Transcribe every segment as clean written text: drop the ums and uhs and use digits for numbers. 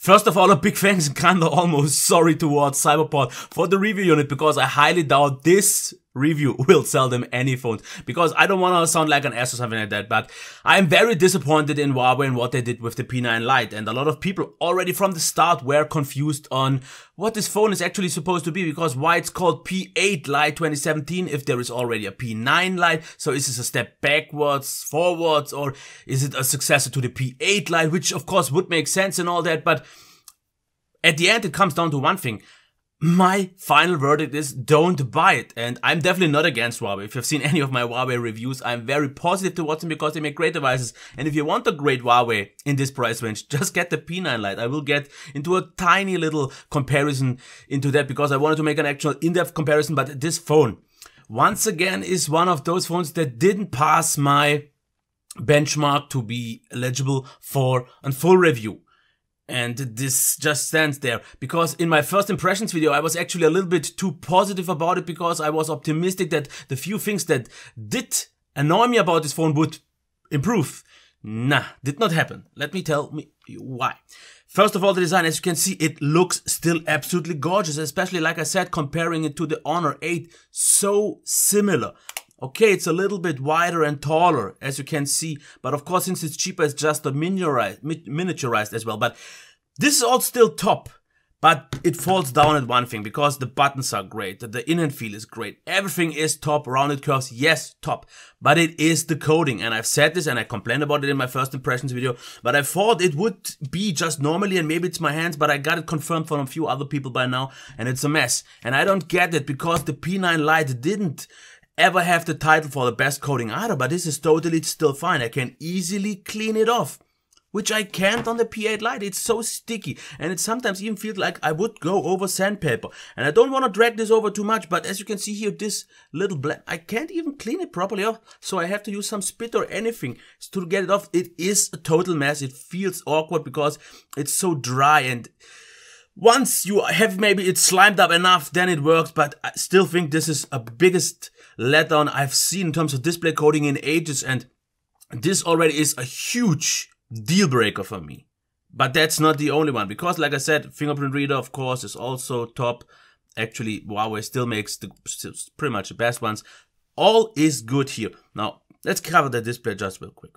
First of all, a big thanks and kinda almost sorry towards Cyberport for the review unit, because I highly doubt this review will sell them any phones, because I don't want to sound like an ass or something like that, but I'm very disappointed in Huawei and what they did with the P9 Lite, and a lot of people already from the start were confused on what this phone is actually supposed to be, because why it's called P8 Lite 2017 if there is already a P9 Lite. So is this a step backwards, forwards, or is it a successor to the P8 Lite, which of course would make sense and all that, but at the end it comes down to one thing. My final verdict is don't buy it, and I'm definitely not against Huawei. If you've seen any of my Huawei reviews, I'm very positive towards them because they make great devices, and if you want a great Huawei in this price range, just get the P9 Lite. I will get into a tiny little comparison into that because I wanted to make an actual in-depth comparison, but this phone, once again, is one of those phones that didn't pass my benchmark to be eligible for a full review. And this just stands there, because in my first impressions video, I was actually a little bit too positive about it, because I was optimistic that the few things that did annoy me about this phone would improve. Nah, did not happen. Let me tell you why. First of all, the design, as you can see, it looks still absolutely gorgeous, especially like I said, comparing it to the Honor 8, so similar. Okay, it's a little bit wider and taller, as you can see, but of course, since it's cheaper, it's just a miniaturized as well. But this is all still top, but it falls down at one thing, because the buttons are great, the in-hand feel is great, everything is top, rounded curves, yes, top, but it is the coding, and I've said this and I complained about it in my first impressions video, but I thought it would be just normally, and maybe it's my hands, but I got it confirmed from a few other people by now, and it's a mess, and I don't get it, because the P9 Lite didn't ever have the title for the best coding either, but this is totally still fine. I can easily clean it off, which I can't on the P8 Lite. It's so sticky, and it sometimes even feels like I would go over sandpaper, and I don't want to drag this over too much, but as you can see here, this little black, I can't even clean it properly off, so I have to use some spit or anything to get it off. It is a total mess. It feels awkward because it's so dry, and once you have maybe it's slimed up enough, then it works, but I still think this is a biggest letdown I've seen in terms of display coding in ages, and this already is a huge deal breaker for me. But that's not the only one, because like I said, fingerprint reader of course is also top. Actually, Huawei still makes pretty much the best ones. All is good here. Now, let's cover the display just real quick,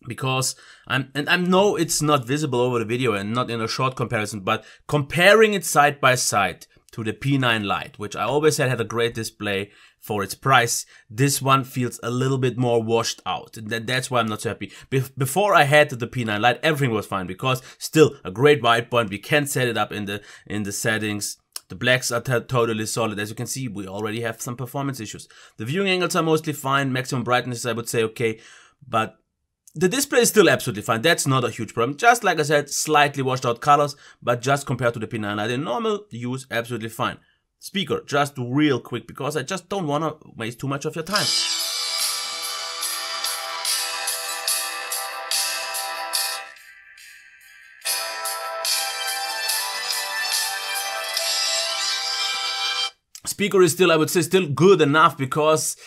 because I know it's not visible over the video and not in a short comparison, but comparing it side by side to the P9 Lite, which I always said had a great display for its price, this one feels a little bit more washed out, and that's why I'm not so happy. Before I had the P9 Lite, everything was fine, because still a great white point, we can set it up in the settings. The blacks are totally solid. As you can see, we already have some performance issues. The viewing angles are mostly fine, maximum brightness I would say okay, but the display is still absolutely fine. That's not a huge problem. Just like I said, slightly washed out colors, but just compared to the P9 Lite in normal use, absolutely fine. Speaker, just real quick, because I just don't want to waste too much of your time. Speaker is still, I would say, still good enough, because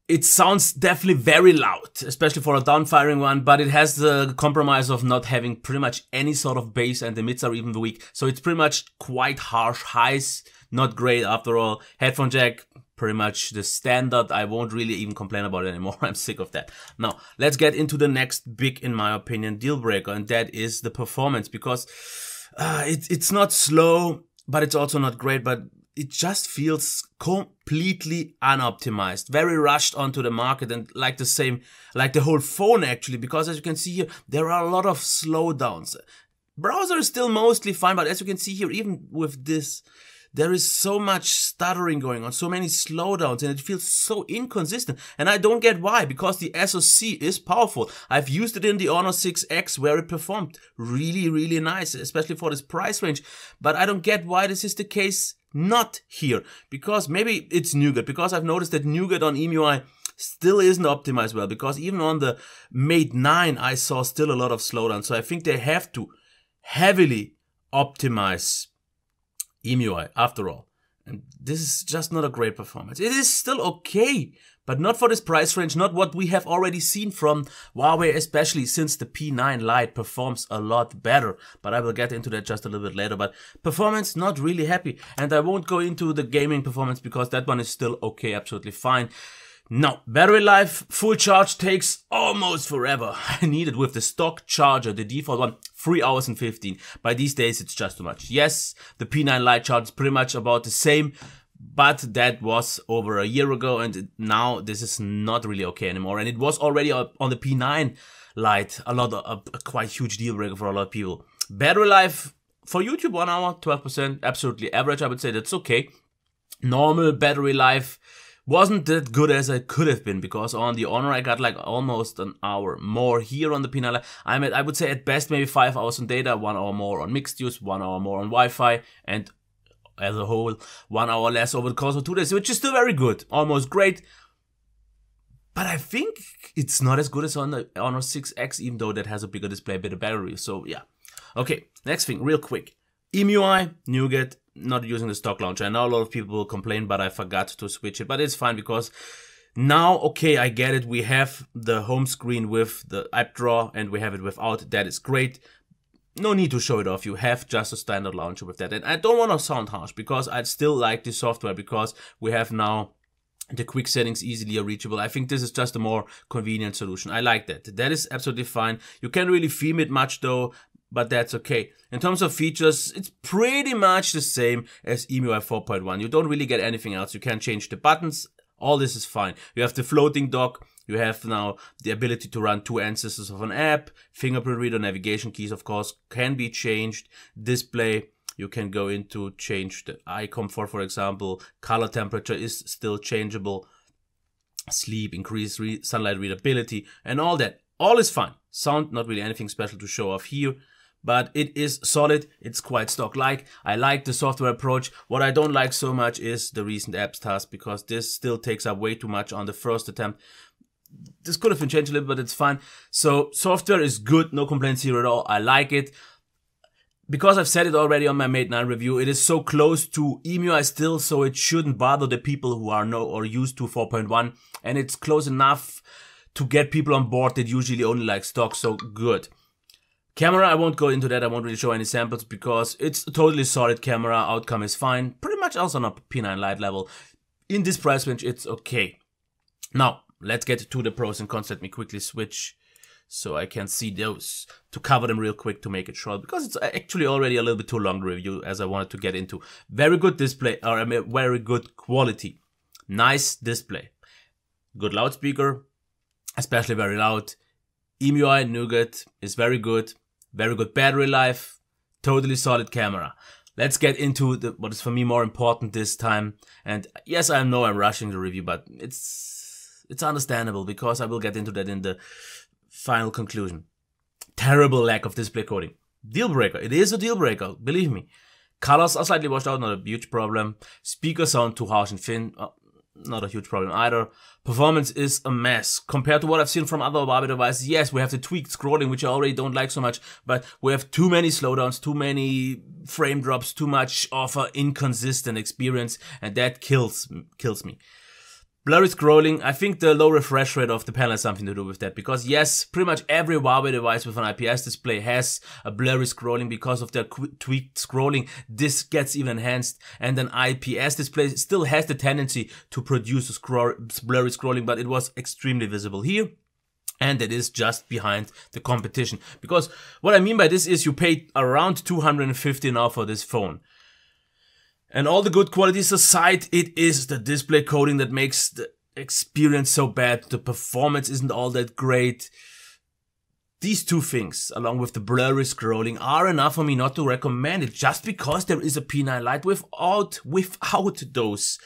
it sounds definitely very loud, especially for a downfiring one, but it has the compromise of not having pretty much any sort of bass, and the mids are even weak. So it's pretty much quite harsh. Highs, not great after all. Headphone jack, pretty much the standard. I won't really even complain about it anymore. I'm sick of that. Now, let's get into the next big, in my opinion, deal breaker, and that is the performance, because it's not slow, but it's also not great, but it just feels completely unoptimized, very rushed onto the market, and like the whole phone actually, because as you can see here, there are a lot of slowdowns. Browser is still mostly fine, but as you can see here, even with this, there is so much stuttering going on, so many slowdowns, and it feels so inconsistent. And I don't get why, because the SoC is powerful. I've used it in the Honor 6X where it performed really, really nice, especially for this price range. But I don't get why this is the case not here, because maybe it's Nougat, because I've noticed that Nougat on EMUI still isn't optimized well, because even on the Mate 9 I saw still a lot of slowdown. So I think they have to heavily optimize EMUI after all. And this is just not a great performance. It is still okay, but not for this price range, not what we have already seen from Huawei, especially since the P9 Lite performs a lot better. But I will get into that just a little bit later. But performance, not really happy. And I won't go into the gaming performance because that one is still okay, absolutely fine. Now, battery life, full charge takes almost forever. I need it with the stock charger, the default one, 3 hours and 15. By these days, it's just too much. Yes, the P9 Lite charge is pretty much about the same, but that was over a year ago, and now this is not really okay anymore. And it was already on the P9 Lite, a quite huge deal breaker for a lot of people. Battery life for YouTube, 1 hour, 12%, absolutely average. I would say that's okay. Normal battery life wasn't that good as it could have been, because on the Honor I got like almost an hour more. Here on the P9 Lite, I'm at, I would say at best maybe 5 hours on data, 1 hour more on mixed use, 1 hour more on Wi-Fi, and as a whole 1 hour less over the course of 2 days, which is still very good, almost great. But I think it's not as good as on the Honor 6X, even though that has a bigger display, better battery. So yeah. Okay, next thing, real quick. EMUI, Nougat, not using the stock launcher. I know a lot of people will complain, but I forgot to switch it. But it's fine because now, okay, I get it. We have the home screen with the app drawer and we have it without. That is great. No need to show it off. You have just a standard launcher with that. And I don't want to sound harsh because I still like the software because we have now the quick settings easily reachable. I think this is just a more convenient solution. I like that. That is absolutely fine. You can't really theme it much though, but that's okay. In terms of features, it's pretty much the same as EMUI 4.1. You don't really get anything else. You can change the buttons. All this is fine. You have the floating dock. You have now the ability to run 2 instances of an app. Fingerprint reader, navigation keys, of course, can be changed. Display, you can go into change the eye comfort, for example. Color temperature is still changeable. Sleep, increase sunlight readability, and all that. All is fine. Sound, not really anything special to show off here. But it is solid, it's quite stock-like. I like the software approach. What I don't like so much is the recent apps task, because this still takes up way too much on the first attempt. This could have been changed a little, but it's fine. So software is good, no complaints here at all. I like it. Because I've said it already on my Mate 9 review, it is so close to EMUI still, so it shouldn't bother the people who are used to 4.1. And it's close enough to get people on board that usually only like stock, so good. Camera, I won't go into that, I won't really show any samples because it's a totally solid camera, outcome is fine, pretty much also on a P9 Lite level. In this price range, it's okay. Now, let's get to the pros and cons. Let me quickly switch so I can see those, to cover them real quick to make it short, because it's actually already a little bit too long review as I wanted to get into. Very good display, or very good quality. Nice display. Good loudspeaker, especially very loud. EMUI Nougat is very good. Very good battery life, totally solid camera. Let's get into what is for me more important this time. And yes, I know I'm rushing the review, but it's understandable because I will get into that in the final conclusion. Terrible lack of display coding. Deal breaker. It is a deal breaker, believe me. Colors are slightly washed out, not a huge problem. Speakers sound too harsh and thin. Not a huge problem either. Performance is a mess. Compared to what I've seen from other Huawei devices, yes, we have the tweaked scrolling, which I already don't like so much, but we have too many slowdowns, too many frame drops, too much of an inconsistent experience, and that kills me. Blurry scrolling, I think the low refresh rate of the panel has something to do with that, because yes, pretty much every Huawei device with an IPS display has a blurry scrolling because of their tweaked scrolling. This gets even enhanced, and an IPS display still has the tendency to produce a blurry scrolling, but it was extremely visible here. And it is just behind the competition. Because what I mean by this is you paid around $250 now for this phone. And all the good qualities aside, it is the display coding that makes the experience so bad. The performance isn't all that great. These two things, along with the blurry scrolling, are enough for me not to recommend it, just because there is a P9 Lite without those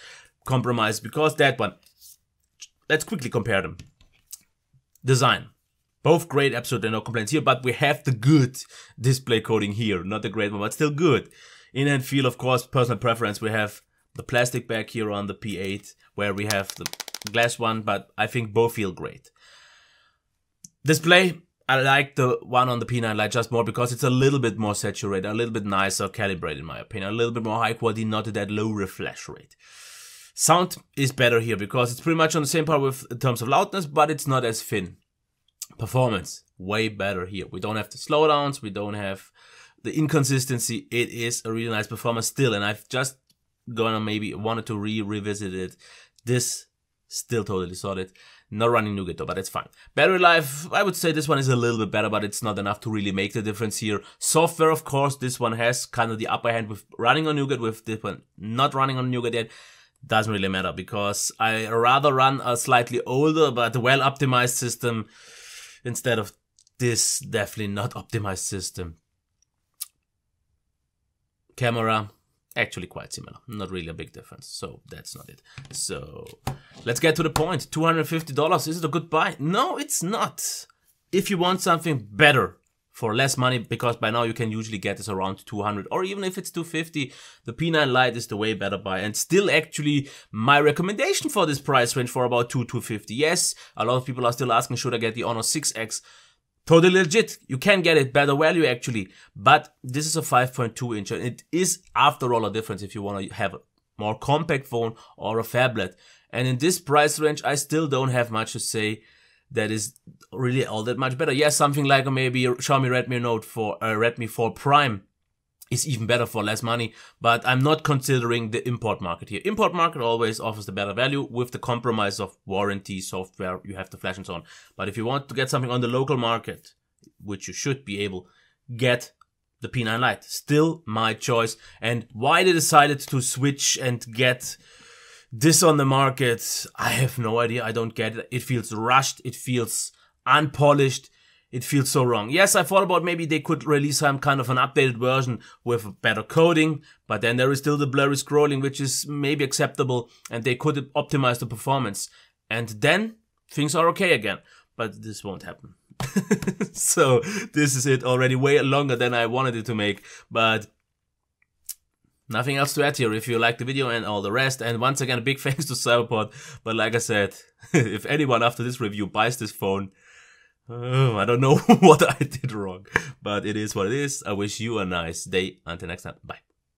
compromises. Because that one, let's quickly compare them. Design. Both great, absolutely no complaints here, but we have the good display coding here. Not the great one, but still good. In-hand feel, of course, personal preference. We have the plastic back here on the P8, where we have the glass one, but I think both feel great. Display, I like the one on the P9 Lite just more because it's a little bit more saturated, a little bit nicer calibrated in my opinion, a little bit more high quality, not that low refresh rate. Sound is better here because it's pretty much on the same par with in terms of loudness, but it's not as thin. Performance, way better here. We don't have the slowdowns, we don't have the inconsistency. It is a really nice performance still, and I've just maybe wanted to revisit it. This still totally solid. Not running Nougat though, but it's fine. Battery life, I would say this one is a little bit better, but it's not enough to really make the difference here. Software, of course, this one has kind of the upper hand with running on Nougat, with this one not running on Nougat yet. Doesn't really matter because I rather run a slightly older but well-optimized system instead of this definitely not optimized system. Camera, actually quite similar, not really a big difference, so that's not it. So let's get to the point. $250, is it a good buy? No, it's not. If you want something better for less money, because by now you can usually get this around 200, or even if it's 250, the P9 Lite is the way better buy, and still actually my recommendation for this price range for about $250. Yes, a lot of people are still asking, should I get the Honor 6X? Totally legit, you can get it, better value actually, but this is a 5.2 inch, and it is after all a difference if you want to have a more compact phone or a phablet. And in this price range, I still don't have much to say that is really all that much better. Yes, something like maybe Xiaomi Redmi 4 Prime is even better for less money, but I'm not considering the import market here. Import market always offers the better value with the compromise of warranty, software, you have the flash and so on. But if you want to get something on the local market, which you should be able, get the P9 Lite. Still my choice. And why they decided to switch and get this on the market, I have no idea. I don't get it. It feels rushed. It feels unpolished. It feels so wrong. Yes, I thought about maybe they could release some kind of an updated version with better coding, but then there is still the blurry scrolling, which is maybe acceptable, and they could optimize the performance. And then things are okay again. But this won't happen. So this is it, already way longer than I wanted it to make, but nothing else to add here. If you like the video and all the rest, and once again, a big thanks to Cyberport. But like I said, if anyone after this review buys this phone, I don't know what I did wrong, but it is what it is. I wish you a nice day. Until next time. Bye.